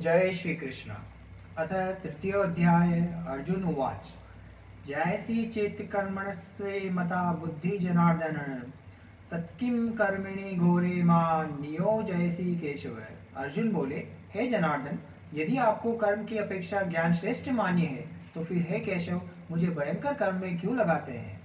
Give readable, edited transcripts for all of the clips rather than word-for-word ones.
जय श्री कृष्ण। अथ तृतीयोऽध्याय। अर्जुन उवाच। जयसि चेत् कर्मणस्ते मता बुद्धि जनार्दन, तत्किं कर्मिणि घोरे मां नियोजयसि केशव। अर्जुन बोले, हे जनार्दन, यदि आपको कर्म की अपेक्षा ज्ञान श्रेष्ठ मान्य है तो फिर हे केशव, मुझे भयंकर कर्म में क्यों लगाते हैं।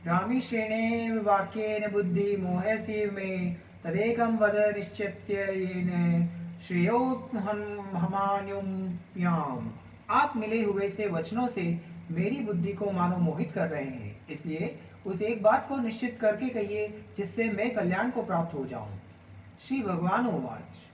रामिश्रेणेव वाक्येन बुद्धि मोहयसि मे, तदेकं वद निश्चित्य येन श्रेयोहमान्युम्याम्। आप मिले हुए से वचनों से मेरी बुद्धि को मानो मोहित कर रहे हैं, इसलिए उस एक बात को निश्चित करके कहिए जिससे मैं कल्याण को प्राप्त हो जाऊं। श्री भगवान उवाच।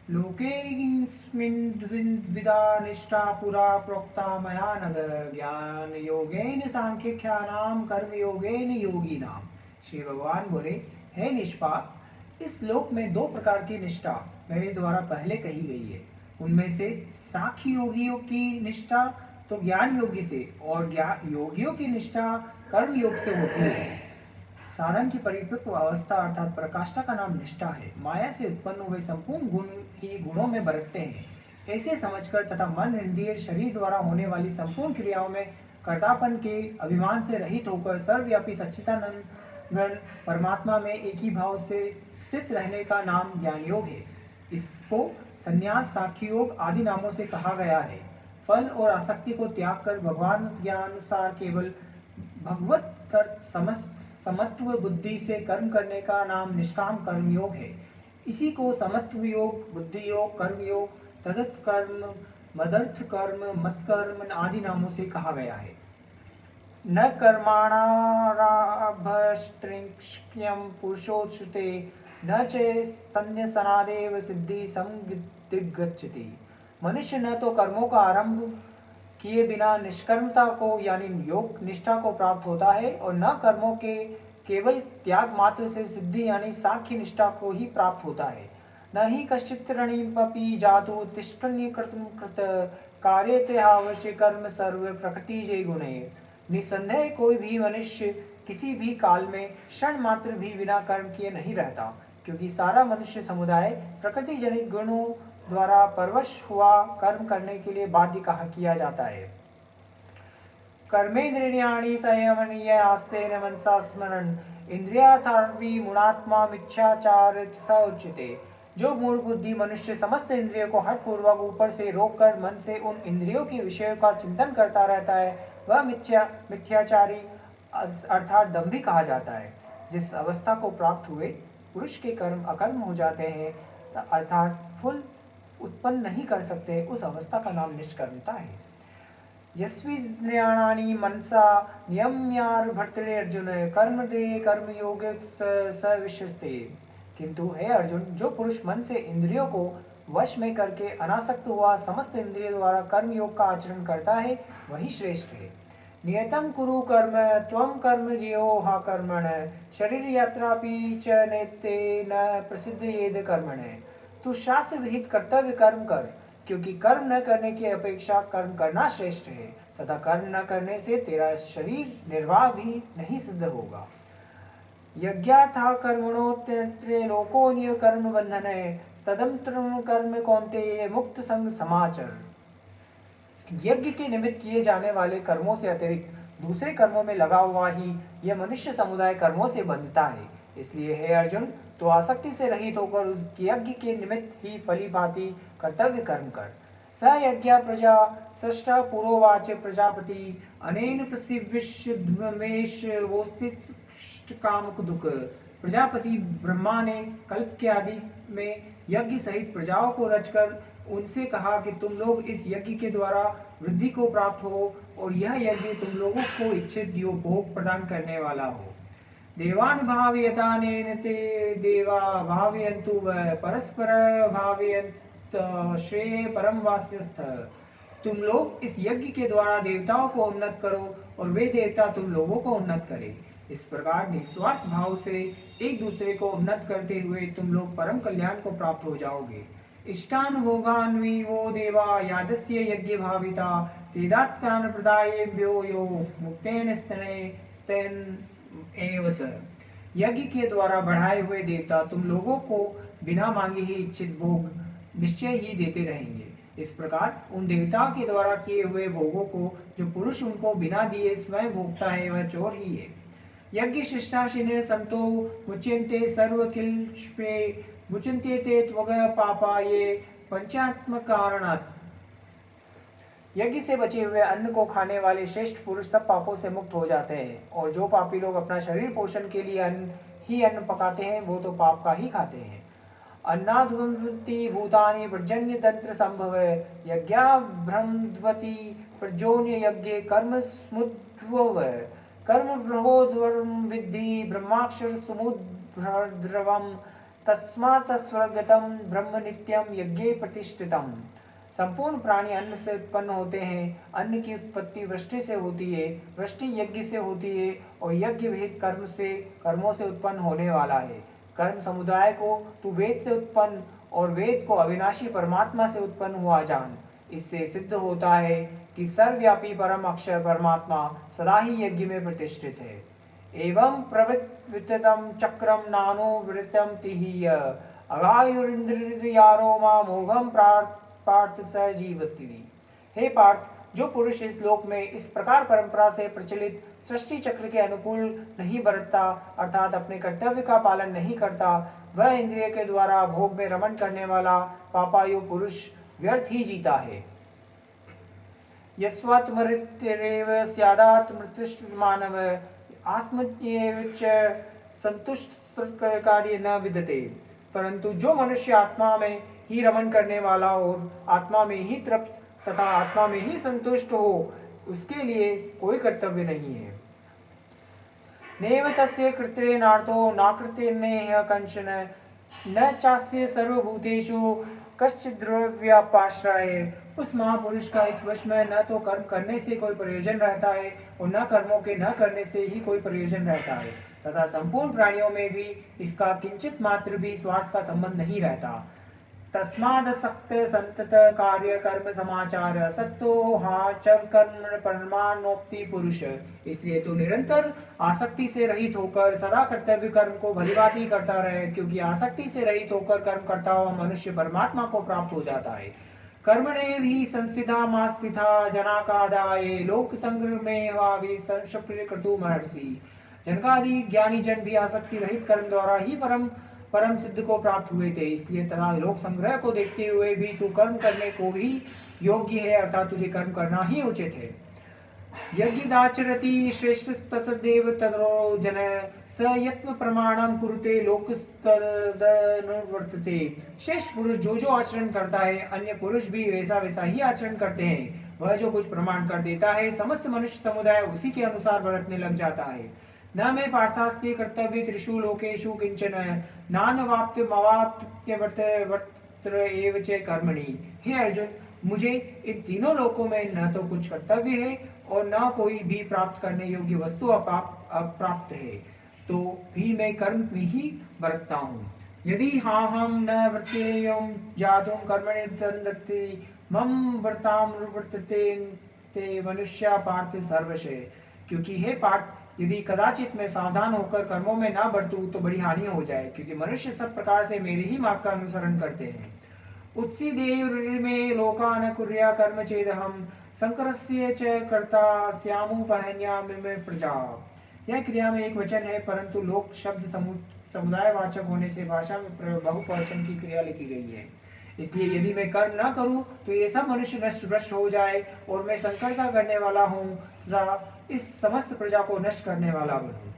लोकेऽस्मिन् द्विविधा निष्ठा पुरा प्रोक्ता मया नघ, ज्ञानयोगेन सांख्यख्यानां कर्मयोगेन योगिनां। श्री भगवान बोले, हे निष्पाप, इस लोक में दो प्रकार की निष्ठा मेरे द्वारा पहले कही गई है। उनमें से सांख्य योगियों की निष्ठा तो ज्ञान योगी से और योगियों की निष्ठा कर्म योग से होती है। साधन की परिपक्व अवस्था अर्थात प्रकाष्ठा का नाम निष्ठा है। माया से उत्पन्न हुए संपूर्ण गुण ही गुणों में बरतते हैं, ऐसे समझकर तथा मन इंद्रिय शरीर द्वारा होने वाली संपूर्ण क्रियाओं में कर्तापन के अभिमान से रहित होकर सर्वव्यापी सच्चिदानंद परमात्मा में एक ही भाव से स्थित रहने का नाम ज्ञान योग है। इसको संन्यास, साख्य योग आदि नामों से कहा गया है। फल और आसक्ति को त्याग कर भगवान ज्ञानुसार केवल भगवत समत्व बुद्धि से कर्म करने का नाम निष्काम कर्म योग है। इसी को समत्व योग, बुद्धि योग, कर्म योग, तदर्थ कर्म, मदर्थ कर्म, मत कर्म आदि नामों से कहा गया है। न कर्माणारभस्त्रिक्ष्यं पुरुषोच्युते, न चैतन्यसनादेव सिद्धि संदिग्गच्छति। मनुष्य न तो कर्मों का आरंभ किए बिना निष्कर्मता को यानी योग निष्ठा को प्राप्त होता है और न कर्मों के केवल त्याग मात्र से सिद्धि यानी सांख्य निष्ठा को ही प्राप्त होता है। न ही कश्चित् रणिमपि जातु तिष्ठन्यकृत कार्यते अवश्य कर्म सर्व प्रकृति जय गुणे। निसंदेह कोई भी मनुष्य किसी भी काल में क्षण मात्र भी बिना कर्म किए नहीं रहता, क्योंकि सारा मनुष्य समुदाय प्रकृति जनित गुणों द्वारा परवश हुआ कर्म करने के लिए बाध्य कहा किया जाता है। कर्मेन्द्रियाणि संयमनीय आस्तेन मनसा स्मरण, इंद्रियार्थार्वी मुणात्मा मिथ्याचार स उच्यते। जो मूढ़ बुद्धि मनुष्य समस्त इंद्रियों को हठ पूर्वक ऊपर से रोककर मन से उन इंद्रियों के विषयों का चिंतन करता रहता है, वह मिथ्याचारी अर्थात दंभी कहा जाता है। जिस अवस्था को प्राप्त हुए पुरुष के कर्म अकर्म हो जाते हैं अर्थात फल उत्पन्न नहीं कर सकते, उस अवस्था का नाम निष्कर्मता है। यस्विन्द्रियाणानि मनसा नियम्यार्भते अर्जुन, कर्मदे कर्मयोग सविशस्ते। किंतु हे अर्जुन, जो पुरुष मन से इंद्रियों को वश में करके अनासक्त हुआ समस्त इंद्रियों द्वारा कर्म योग का आचरण करता है, वही श्रेष्ठ है। नियतं कुरु कर्म त्वं कर्म ज्यो हा कर्मण, शरीर यात्रापि च नेते न प्रसिद्धयेद कर्मण। तू शास्त्र विहित कर्तव्य कर्म कर, क्योंकि कर्म न करने की अपेक्षा कर्म करना श्रेष्ठ है, तथा कर्म न करने से तेरा शरीर निर्वाह भी नहीं सिद्ध होगा। यज्ञार्था कर्मणोऽन्यत्र लोकोऽन्य कर्म बंधने, तदंतर कर्म कौन्तेय मुक्त संग समाचर। यज्ञ के निमित्त किए जाने वाले कर्मों से अतिरिक्त दूसरे कर्मों में लगा हुआ ही यह मनुष्य समुदाय कर्मों से बंधता है। इसलिए हे अर्जुन, तो आसक्ति से रहित होकर उस यज्ञ के निमित्त ही फली भांति कर्तव्य कर्म कर। स यज्ञ प्रजा सृष्टा पुरोवाच प्रजापति, अनेन पृथिव्यश्वमेश वोस्तिष्ठ कामकुदुक। प्रजापति ब्रह्मा ने कल्प के आदि में यज्ञ सहित प्रजाओं को रचकर उनसे कहा कि तुम लोग इस यज्ञ के द्वारा वृद्धि को प्राप्त हो और यह यज्ञ तुम लोगों को इच्छित भोग प्रदान करने वाला हो। देवान भावयतानेन ते देवा भावयन्तु वः, परस्पर भावयन्त श्रेय परम वास्यस्थ। तुम लोग इस यज्ञ के द्वारा देवताओं को उन्नत करो और वे देवता तुम लोगों को उन्नत करें। इस प्रकार निस्वार्थ भाव से एक दूसरे को उन्नत करते हुए तुम लोग परम कल्याण को प्राप्त हो जाओगे। इष्टान भोगान वो देवा यादस्य यज्ञ भाविता, तेदात्तान प्रदायेभ्यो यो मुक्तेन स्तन एव स। यज्ञ के द्वारा बढ़ाए हुए देवता तुम लोगों को बिना मांगे ही इच्छित भोग निश्चय ही देते रहेंगे। इस प्रकार उन देवताओं के द्वारा किए हुए भोगों को जो पुरुष उनको बिना दिए स्वयं भोगता है वह चोर ही है। यज्ञ शिष्टाशिने संतो मुच्यन्ते सर्वकिल्पे मुच्यन्ते ते त्वग पापा ये पंचात्म कारणात्। यज्ञ से बचे हुए अन्न को खाने वाले श्रेष्ठ पुरुष सब पापों से मुक्त हो जाते हैं, और जो पापी लोग अपना शरीर पोषण के लिए अन्न पकाते हैं वो तो पाप का ही खाते हैं। अन्नाद्वन्ति भूतानि पर्जन्य तंत्र संभव यज्ञा ब्रह्मवती प्रजोन्य यज्ञे कर्म स्मुद्भव कर्म बृहोद्वर्म विद्धि ब्रह्माक्षर समुद्रद्रवम तस्मात् स्वर्गतम ब्रह्म नित्यम यज्ञे प्रतिष्ठितम। संपूर्ण प्राणी अन्न से उत्पन्न होते हैं। अन्न की उत्पत्ति वृष्टि से होती है, वृष्टि यज्ञ से होती है, और यज्ञ विहित कर्मों से उत्पन्न होने वाला है। कर्म समुदाय को तू वेद से उत्पन्न और वेद को अविनाशी परमात्मा से उत्पन्न हुआ जान। इससे सिद्ध होता है कि सर्वव्यापी परम अक्षर परमात्मा सदा ही यज्ञ में प्रतिष्ठित है। एवं प्रवृत्तम चक्रम नानो वृतम तिहिय अगायुरिंद्रियारोमा मोघम पार्थ स जीवति। हे पार्थ, जो पुरुष इस लोक में इस प्रकार परंपरा से प्रचलित सृष्टि चक्र के अनुकूल नहीं बरतता, अर्थात अपने कर्तव्य का पालन नहीं करता, वह इंद्रिय के द्वारा भोग में रमण करने वाला पापायु पुरुष व्यर्थ ही जीता है। यस्वात्मृतिरेव स्यादात्मतुष्ट मानव आत्मन्येव च संतुष्ट कार्य न विदते। परंतु जो मनुष्य आत्मा में ही रमण करने वाला और आत्मा में ही तृप्त तथा आत्मा में ही संतुष्ट हो, उसके लिए कोई कर्तव्य नहीं है। नैव तस्य कृतेनार्थो नाकृतेनेह कंचन न चास्य सर्वभूतेषु कश्चित् द्रव्यापाश्रय। उस महापुरुष का इस वश में न तो कर्म करने से कोई प्रयोजन रहता है और न कर्मों के न करने से ही कोई प्रयोजन रहता है, तथा संपूर्ण प्राणियों में भी इसका किंचित मात्र भी स्वार्थ का संबंध नहीं रहता। तस्मादसक्त संतत कार्य कर्म समाचार असक्तो हाचर कर्म परमानोक्ति पुरुष। इसलिए तो निरंतर आसक्ति से रहित होकर सदा कर्तव्य कर्म को भलीभांति करता रहे, क्योंकि आसक्ति से रहित होकर कर्म करता हुआ मनुष्य परमात्मा को प्राप्त हो जाता है। कर्मणे भी संस्थिता मास्थिता जनाकादाय लोक संग्रह में वावी संशप्रियकृतु महर्षि। जनकादि ज्ञानी जन भी आसक्ति रहित कर्म द्वारा ही परम सिद्ध को प्राप्त हुए थे। इसलिए तथा लोक संग्रह को देखते हुए भी तू कर्म करने को ही योग्य है, अर्थात तुझे कर्म करना ही उचित है। यज्ञदाचरति श्रेष्ठ ततदेव तदरो जन स यत्व प्रमाणम कुरुते लोकस्तदनुवर्तते। श्रेष्ठ पुरुष जो जो आचरण करता है, अन्य पुरुष भी वैसा वैसा ही आचरण करते हैं। वह जो कुछ प्रमाण कर देता है, समस्त मनुष्य समुदाय उसी के अनुसार बरतने लग जाता है। न मे पार्थास्ते कर्तव्य त्रिषु लोकेषु किंचन नानवाप्त्यमवाप्त्यवर्त्र एव च कर्मणि। हे अर्जुन, मुझे इन तीनों लोकों में न तो कुछ कर्तव्य है और न कोई भी प्राप्त करने योग्य वस्तु अप्राप्त है, तो भी मैं कर्म में ही बरतता हूँ। यदि हाँ हम न वर्तेयं जातुं कर्मणि तन्दति मम वर्तामनुवर्तते ते मनुष्या पार्थ सर्वशः। क्योंकि हे पार्थ, यदि कदाचित मैं सावधान होकर कर्मों में ना बरतूं तो बड़ी हानि हो जाए, क्योंकि मनुष्य सब प्रकार से मेरे ही मार्ग का अनुसरण करते हैं। उत्सीदेयुर्मे लोकान कुर्या कर्म चेदहम संकरस्य च कर्ता स्यामुपहन्यामिमे प्रजा। यह क्रिया में एक वचन है, परंतु लोक शब्द समुदाय वाचक होने से भाषा में बहुवचन की क्रिया लिखी गई है। इसलिए यदि मैं कर्म न करूं तो ये सब मनुष्य नष्ट भ्रष्ट हो जाए और मैं संकरता करने वाला हूं तथा इस समस्त प्रजा को नष्ट करने वाला बनूं।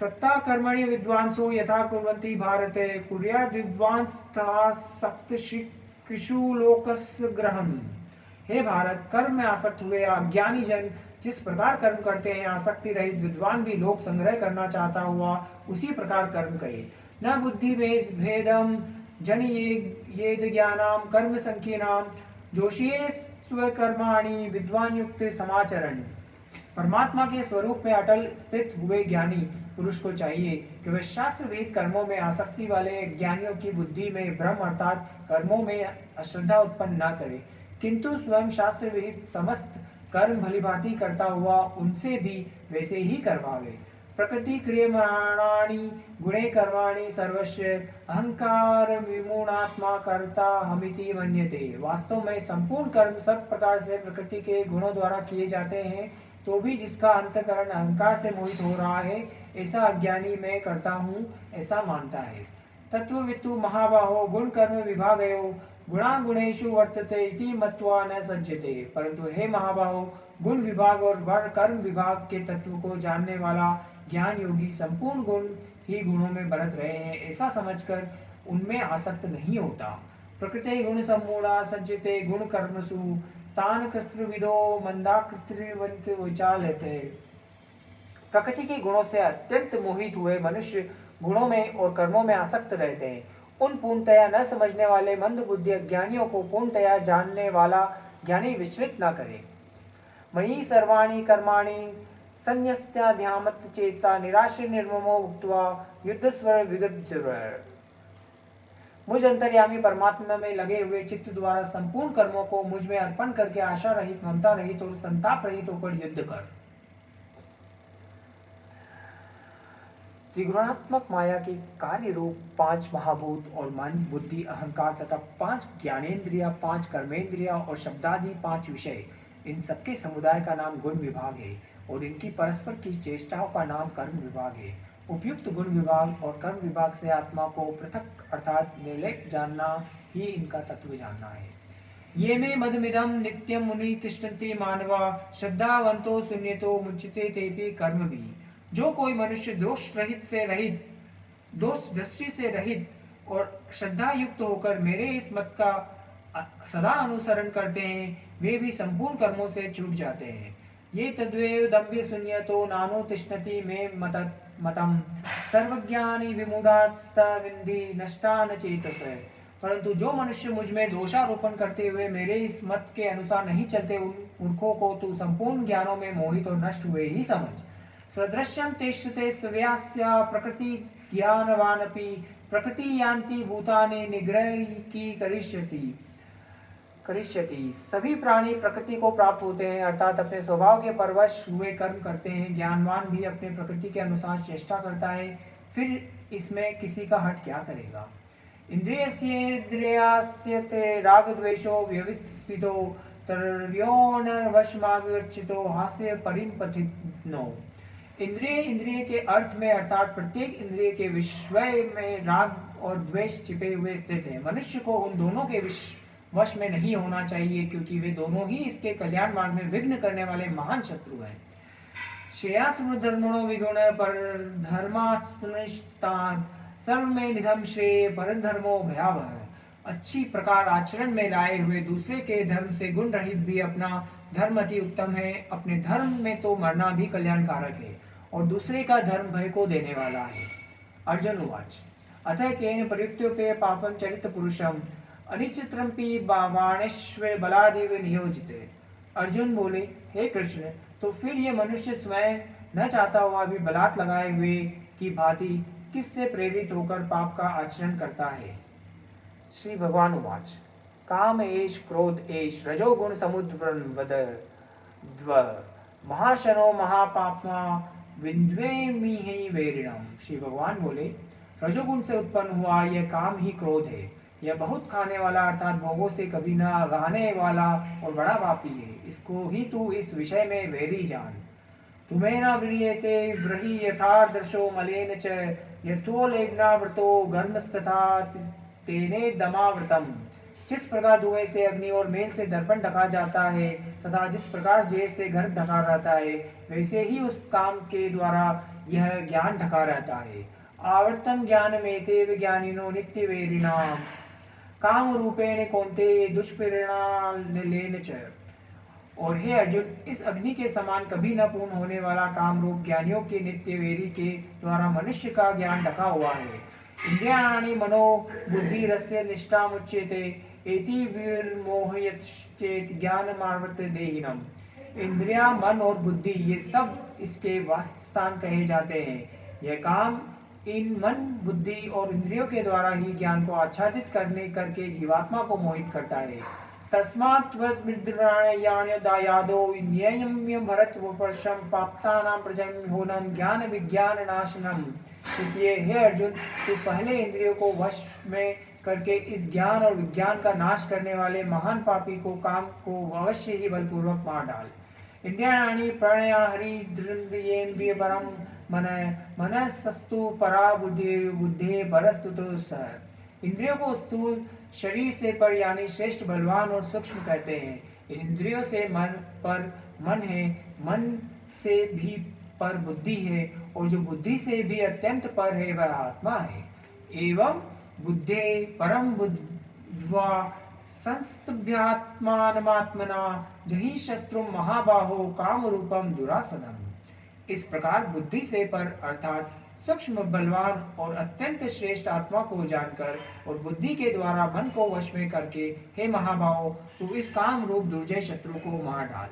सत्ता कर्मणि विद्वांसो यथा कुर्वन्ति भारते कुर्याद् विद्वांसस्तथा सप्तशिक्षु लोकस्य ग्रहम्। हे भारत, कर्म में आसक्त हुए अज्ञानी जन जिस प्रकार कर्म करते हैं, आसक्ति रहित विद्वान भी लोक संग्रह करना चाहता हुआ उसी प्रकार कर्म करे। न बुद्धि भेदम जन येद ज्ञानाम कर्म संख्येनाम जोशिये स्वकर्माणि विद्वान युक्त समाचरण। परमात्मा के स्वरूप में अटल स्थित हुए ज्ञानी पुरुष को चाहिए कि वह शास्त्र विहित कर्मों में आसक्ति वाले ज्ञानियों की बुद्धि में भ्रम अर्थात कर्मों में अश्रद्धा उत्पन्न न करे, किंतु स्वयं शास्त्र विहित समस्त कर्म भलीभांति करता हुआ उनसे भी वैसे ही करवावे। प्रकृति क्रियमाणानि गुणे कर्माणि सर्वस्य अहंकार विमूढ़ात्मा कर्ता हमिति मन्यते। वास्तव में संपूर्ण कर्म सब प्रकार से प्रकृति के गुणों द्वारा किए जाते हैं, तो भी जिसका अंतःकरण अहंकार से मोहित हो रहा है, ऐसा अज्ञानी मैं करता हूँ ऐसा मानता है। तत्ववित्तु महाबाहो गुण कर्म विभागयो गुणा गुणेषु वर्तते इति मत्वा न सज्जते। परंतु हे महाबाहो, गुण विभाग और कर्म विभाग के तत्व को जानने वाला ज्ञान योगी संपूर्ण गुण ही गुणों में बरत रहे हैं ऐसा समझकर उनमें आसक्त नहीं होता। प्रकृति गुण सम्मूढ़ा सज्जते गुण कर्मसु तान कृत्रिविदो मंदाकृत्रिवंत विचालयते। प्रकृति के गुणों से अत्यंत मोहित हुए मनुष्य गुणों में और कर्मों में आसक्त रहते हैं। उन पूर्णतया न समझने वाले मंद बुद्धि अज्ञानियों को पूर्णतया जानने वाला ज्ञानी विचलित न करे। मयि सर्वाणि कर्माणि संन्यस्याध्यात्म चेतसा निराश्रय निर्ममो उक्त्वा युद्धस्वर विगतज्वर। मुझ अंतर्यामी परमात्मा में लगे हुए चित्त द्वारा संपूर्ण कर्मों को मुझ में अर्पण करके आशा रहित, ममता रहित और संताप रहित होकर युद्ध कर। त्रिगुणात्मक माया के कार्य रूप 5 महाभूत और मन, बुद्धि, अहंकार तथा 5 ज्ञानेन्द्रिया, 5 कर्मेंद्रिया और शब्दादि 5 विषय, इन सबके समुदाय का नाम गुण विभाग है और इनकी परस्पर की चेष्टाओं का नाम कर्म विभाग है। उपयुक्त गुण विभाग और कर्म विभाग से आत्मा को पृथक अर्थात निर्लेप जानना ही इनका तत्व जानना है। ये में मदमिदम नित्यम मुनि तिष्ठन्ति मानवा श्रद्धावंतो शून्यतो मुच्यते तेपि कर्म भी। जो कोई मनुष्य दोष दृष्टि से रहित और श्रद्धा युक्त होकर मेरे इस मत का सदा अनुसरण करते हैं, वे भी संपूर्ण कर्मों से छूट जाते हैं। ये तद्वेव दम्भ्य शून्यतो नानो तिष्ठति में मतम सर्वज्ञानी विमूढ़ास्ता विंदी नष्टा न चेतस। परंतु जो मनुष्य मुझ में दोषारोपण करते हुए मेरे इस मत के अनुसार नहीं चलते, उन मूर्खों को तू संपूर्ण ज्ञानों में मोहित और नष्ट हुए ही समझ। सदृश्यं तेष्यते स्व्यास्य प्रकृति ज्ञानवानपि प्रकृति यान्ति भूतानि निग्रही करिष्यति। सभी प्राणी प्रकृति को प्राप्त होते हैं, अर्थात अपने स्वभाव के परवश हुए कर्म करते हैं। ज्ञानवान भी अपने प्रकृति के अनुसार चेष्टा करता है, फिर इसमें किसी का हट क्या करेगा। इंद्रियस्येन्द्रियास्य रागद्वेषो व्यवस्थितो तर्योनवशमागर्चितो हास्य परिपथिनो। इंद्रिय के अर्थ में अर्थात प्रत्येक इंद्रिय के विषय में राग और द्वेष छिपे हुए स्थित है। मनुष्य को उन दोनों के वश में नहीं होना चाहिए, क्योंकि वे दोनों ही इसके कल्याण मार्ग में विघ्न करने वाले महान शत्रु हैं। श्रेयास्मृधर्मणो विगुण पर धर्मास्मृष्टान सर्व में निधम श्रेय पर धर्मो भयावह। अच्छी प्रकार आचरण में लाए हुए दूसरे के धर्म से गुण रहित भी अपना धर्म अति उत्तम है। अपने धर्म में तो मरना भी कल्याणकारक है और दूसरे का धर्म भय को देने वाला है। अर्जुन उवाच अतः केन प्रयुक्तोपे पापम चरित पुरुषम अनिचित्रंपि बाणेश्वर बलादेव नियोजिते। अर्जुन बोले, हे कृष्ण, तो फिर ये मनुष्य स्वयं न चाहता हुआ भी बलात् लगाए हुए की भांति किससे प्रेरित होकर पाप का आचरण करता है। श्री भगवान उवाच काम एष क्रोध एष रजोगुण समुद्रं वद द्व महाशनो महापापमा विद्वेमिहि वेरिणम। श्री भगवान बोले, रजोगुण से उत्पन्न हुआ यह काम ही क्रोध है। यह बहुत खाने वाला अर्थात भोगों से कभी न गाने वाला और बड़ा पापी है। इसको ही तू इस विषय में वेरी जान। तुम्हें न व्रियते व्रहि यथादर्शो मलेन च यथोलेग्नावृतो गर्मस्तथा तेने दमावृतम। जिस प्रकार धुएं से अग्नि और मेल से दर्पण ढका जाता है तथा जिस प्रकार जेर से गर्भ ढका रहता है, वैसे ही उस काम के द्वारा यह ज्ञान ढका रहता है। आवर्तम ज्ञान में तेव ज्ञानिनो नित्य वेरिणाम काम रूपेण कौन्ते दुष्परिणालेन च। और हे अर्जुन, इस अग्नि के समान कभी न पूर्ण होने वाला काम रूप ज्ञानियों के नित्य वेरी के द्वारा मनुष्य का ज्ञान ढका हुआ है। इंद्रियाणि मनो बुद्धि रस्य निष्ठा मुच्यते एति विर्मोहयश्चेत ज्ञानमावर्त देहिनम। इंद्रिया, मन और बुद्धि ये सब इसके वासस्थान कहे जाते हैं। यह काम इन मन, बुद्धि और इंद्रियों के द्वारा ही ज्ञान को आच्छादित करके जीवात्मा को मोहित करता है। तस्मात् त्वद्विद्राणयान्यदायादो न्ययम्यं भरतवर्षं पाप्तानां प्रजन्महोनं ज्ञान विज्ञान नाशनम। इसलिए हे अर्जुन, तू पहले इंद्रियों को वश में करके इस ज्ञान और विज्ञान का नाश करने वाले महान पापी को काम को अवश्य ही बलपूर्वक मार डाल। इंद्रियाणि प्रणया हरिद्रियेन्द्रिय परम मन मनसस्तु परा बुद्धि बुद्धि परस्तु तो सह। इंद्रियों को स्थूल शरीर से पर यानी श्रेष्ठ बलवान और सूक्ष्म कहते हैं। इन इंद्रियों से मन है, मन से भी पर बुद्धि है, और जो बुद्धि से भी अत्यंत पर है वह आत्मा है। एवं बुद्धे परम बुद्ध्वा संस्तभ्यात्मानमात्मना जहि शस्त्रु महाबाहो काम रूपम दुरासदम। इस प्रकार बुद्धि से पर अर्थात सूक्ष्म बलवान और अत्यंत श्रेष्ठ आत्मा को जानकर और बुद्धि के द्वारा मन को वश में करके हे महाबाहो, तू इस काम रूप दुर्जय शत्रु को मार डाल।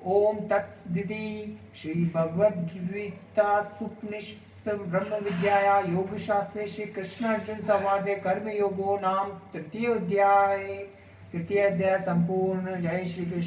ओम तत्सदिति। श्री भगवद्गीता उपनिषद ब्रह्म विद्याया योग शास्त्रे श्री कृष्ण अर्जुन संवादे कर्म योगो नाम तृतीय अध्याय संपूर्ण। जय श्री कृष्ण।